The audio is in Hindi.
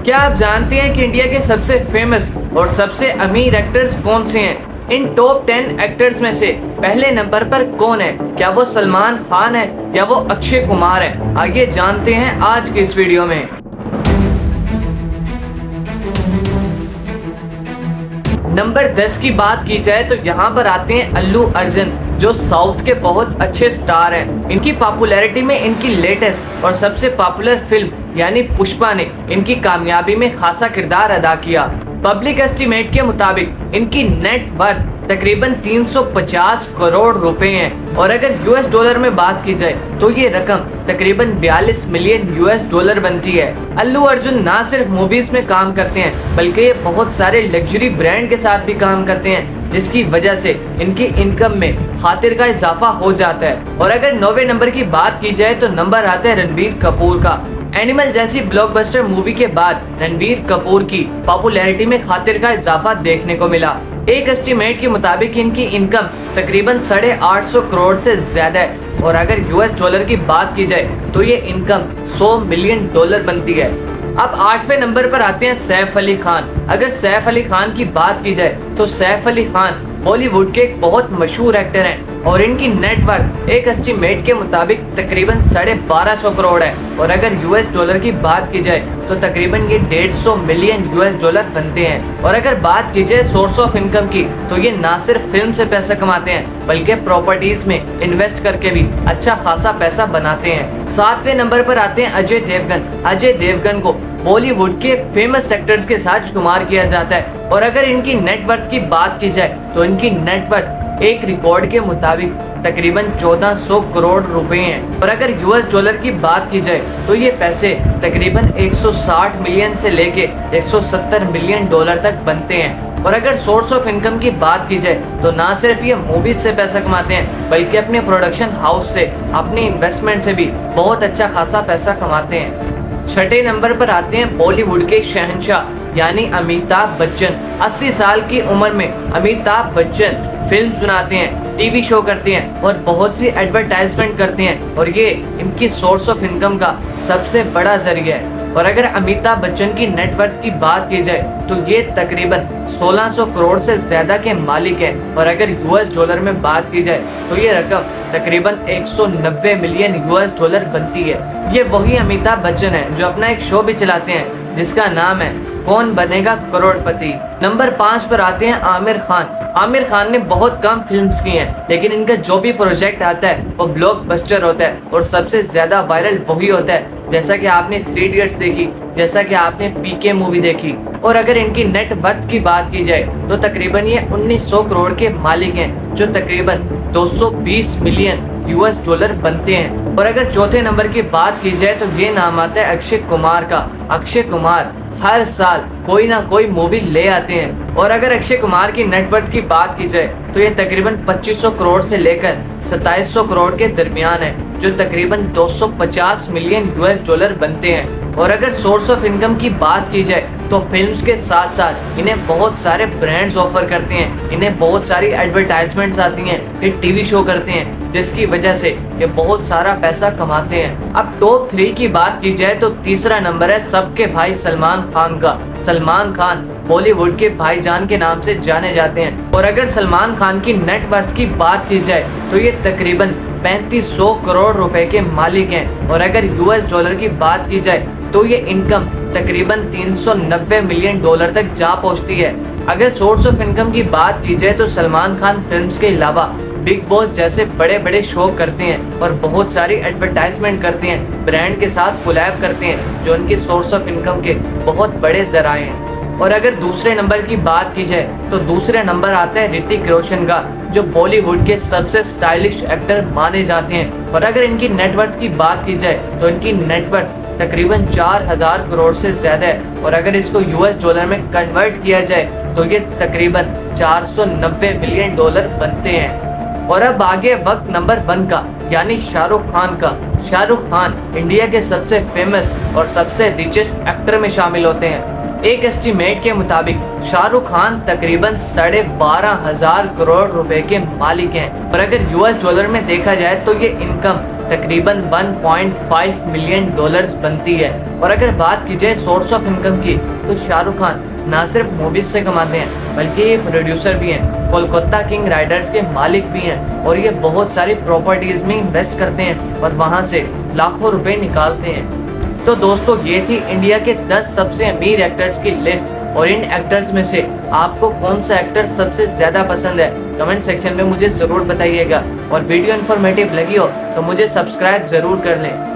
क्या आप जानते हैं कि इंडिया के सबसे फेमस और सबसे अमीर एक्टर्स कौन से हैं? इन टॉप 10 एक्टर्स में से पहले नंबर पर कौन है? क्या वो सलमान खान है या वो अक्षय कुमार है? आइए जानते हैं आज के इस वीडियो में। नंबर 10 की बात की जाए तो यहाँ पर आते हैं अल्लू अर्जुन, जो साउथ के बहुत अच्छे स्टार हैं। इनकी पॉपुलैरिटी में इनकी लेटेस्ट और सबसे पॉपुलर फिल्म यानी पुष्पा ने इनकी कामयाबी में खासा किरदार अदा किया। पब्लिक एस्टीमेट के मुताबिक इनकी नेट वर्थ तकरीबन 350 करोड़ रुपए हैं और अगर यूएस डॉलर में बात की जाए तो ये रकम तकरीबन 42 मिलियन यूएस डॉलर बनती है। अल्लू अर्जुन ना सिर्फ मूवीज में काम करते हैं बल्कि ये बहुत सारे लग्जरी ब्रांड के साथ भी काम करते हैं, जिसकी वजह से इनकी इनकम में खातिर का इजाफा हो जाता है। और अगर 9वें नंबर की बात की जाए तो नंबर आता है रणबीर कपूर का। एनिमल जैसी ब्लॉकबस्टर मूवी के बाद रणबीर कपूर की पॉपुलैरिटी में खातिर का इजाफा देखने को मिला। एक एस्टीमेट के मुताबिक इनकी इनकम तकरीबन 850 करोड़ से ज्यादा है और अगर यूएस डॉलर की बात की जाए तो ये इनकम 100 मिलियन डॉलर बनती है। अब 8वें नंबर पर आते हैं सैफ अली खान। अगर सैफ अली खान की बात की जाए तो सैफ अली खान बॉलीवुड के एक बहुत मशहूर एक्टर हैं और इनकी नेट वर्थ एक एस्टीमेट के मुताबिक तकरीबन 1250 करोड़ है और अगर यूएस डॉलर की बात की जाए तो तकरीबन ये 150 मिलियन यूएस डॉलर बनते हैं। और अगर बात की जाए सोर्स ऑफ इनकम की तो ये ना सिर्फ फिल्म से पैसा कमाते हैं बल्कि प्रॉपर्टीज में इन्वेस्ट करके भी अच्छा खासा पैसा बनाते हैं। 7वें नंबर पर आते हैं अजय देवगन। अजय देवगन को बॉलीवुड के फेमस एक्टर्स के साथ शुमार किया जाता है और अगर इनकी नेट वर्थ की बात की जाए तो इनकी नेट वर्थ एक रिकॉर्ड के मुताबिक तकरीबन 1400 करोड़ रुपए हैं और अगर यूएस डॉलर की बात की जाए तो ये पैसे तकरीबन 160 मिलियन से लेके 170 मिलियन डॉलर तक बनते हैं। और अगर सोर्स ऑफ इनकम की बात की जाए तो ना सिर्फ ये मूवीज से पैसा कमाते हैं बल्कि अपने प्रोडक्शन हाउस से, अपनी इन्वेस्टमेंट से भी बहुत अच्छा खासा पैसा कमाते हैं। 6ठे नंबर पर आते हैं बॉलीवुड के शहंशाह यानी अमिताभ बच्चन। 80 साल की उम्र में अमिताभ बच्चन फिल्म्स बनाते हैं, टीवी शो करते हैं और बहुत सी एडवर्टाइजमेंट करते हैं और ये इनकी सोर्स ऑफ इनकम का सबसे बड़ा जरिया है। और अगर अमिताभ बच्चन की नेट वर्थ की बात की जाए तो ये तकरीबन 1600 करोड़ से ज्यादा के मालिक हैं और अगर यूएस डॉलर में बात की जाए तो ये रकम तकरीबन 190 मिलियन यूएस डॉलर बनती है। ये वही अमिताभ बच्चन है जो अपना एक शो भी चलाते हैं जिसका नाम है कौन बनेगा करोड़पति। नंबर 5 पर आते हैं आमिर खान। आमिर खान ने बहुत कम फिल्म्स की हैं लेकिन इनका जो भी प्रोजेक्ट आता है वो ब्लॉकबस्टर होता है और सबसे ज्यादा वायरल वही होता है। जैसा कि आपने 3 इडियट्स देखी, जैसा कि आपने पीके मूवी देखी। और अगर इनकी नेट वर्थ की बात की जाए तो तकरीबन ये 1900 करोड़ के मालिक हैं जो तकरीबन 220 मिलियन यूएस डॉलर बनते हैं। और अगर चौथे नंबर की बात की जाए तो ये नाम आता है अक्षय कुमार का। अक्षय कुमार हर साल कोई ना कोई मूवी ले आते हैं और अगर अक्षय कुमार की नेटवर्थ की बात की जाए तो ये तकरीबन 2500 करोड़ से लेकर 2700 करोड़ के दरमियान है जो तकरीबन 250 मिलियन यूएस डॉलर बनते हैं। और अगर सोर्स ऑफ इनकम की बात की जाए तो फिल्म्स के साथ साथ इन्हें बहुत सारे ब्रांड्स ऑफर करते हैं, इन्हें बहुत सारी एडवर्टाइजमेंट्स आती हैं, ये टीवी शो करते हैं जिसकी वजह से ये बहुत सारा पैसा कमाते हैं। अब टॉप 3 की बात की जाए तो तीसरा नंबर है सबके भाई सलमान खान का। सलमान खान बॉलीवुड के भाईजान के नाम से जाने जाते हैं और अगर सलमान खान की नेट वर्थ की बात की जाए तो ये तकरीबन 3500 करोड़ रुपए के मालिक हैं और अगर यूएस डॉलर की बात की जाए तो ये इनकम तकरीबन 390 मिलियन डॉलर तक जा पहुंचती है। अगर सोर्स ऑफ इनकम की बात की जाए तो सलमान खान फिल्म्स के अलावा बिग बॉस जैसे बड़े बड़े शो करते हैं और बहुत सारी एडवर्टाइजमेंट करते हैं, ब्रांड के साथ कोलैब करते हैं जो उनकी सोर्स ऑफ इनकम के बहुत बड़े जराए हैं। और अगर दूसरे नंबर की बात की जाए तो दूसरे नंबर आता है ऋतिक रोशन का, जो बॉलीवुड के सबसे स्टाइलिश एक्टर माने जाते हैं। और अगर इनकी नेटवर्थ की बात की जाए तो इनकी नेटवर्थ तकरीबन 4000 करोड़ से ज्यादा है और अगर इसको यूएस डॉलर में कन्वर्ट किया जाए तो ये तकरीबन 490 मिलियन डॉलर बनते हैं। और अब आगे वक्त नंबर 1 का यानी शाहरुख खान का। शाहरुख खान इंडिया के सबसे फेमस और सबसे रिचेस्ट एक्टर में शामिल होते हैं। एक एस्टीमेट के मुताबिक शाहरुख खान तकरीबन 12,500 करोड़ रुपए के मालिक हैं और अगर यूएस डॉलर में देखा जाए तो ये इनकम तकरीबन 1.5 मिलियन डॉलर्स बनती है। और अगर बात की जाए सोर्स ऑफ इनकम की, तो शाहरुख खान ना सिर्फ मूवीज से कमाते हैं बल्कि ये प्रोड्यूसर भी हैं, कोलकाता किंग राइडर्स के मालिक भी हैं और ये बहुत सारी प्रॉपर्टीज में इन्वेस्ट करते हैं और वहां से लाखों रुपए निकालते हैं। तो दोस्तों, ये थी इंडिया के 10 सबसे अमीर एक्टर्स की लिस्ट। और इन एक्टर्स में से आपको कौन सा एक्टर सबसे ज्यादा पसंद है, कमेंट सेक्शन में मुझे जरूर बताइएगा। और वीडियो इन्फॉर्मेटिव लगी हो तो मुझे सब्सक्राइब जरूर कर लें।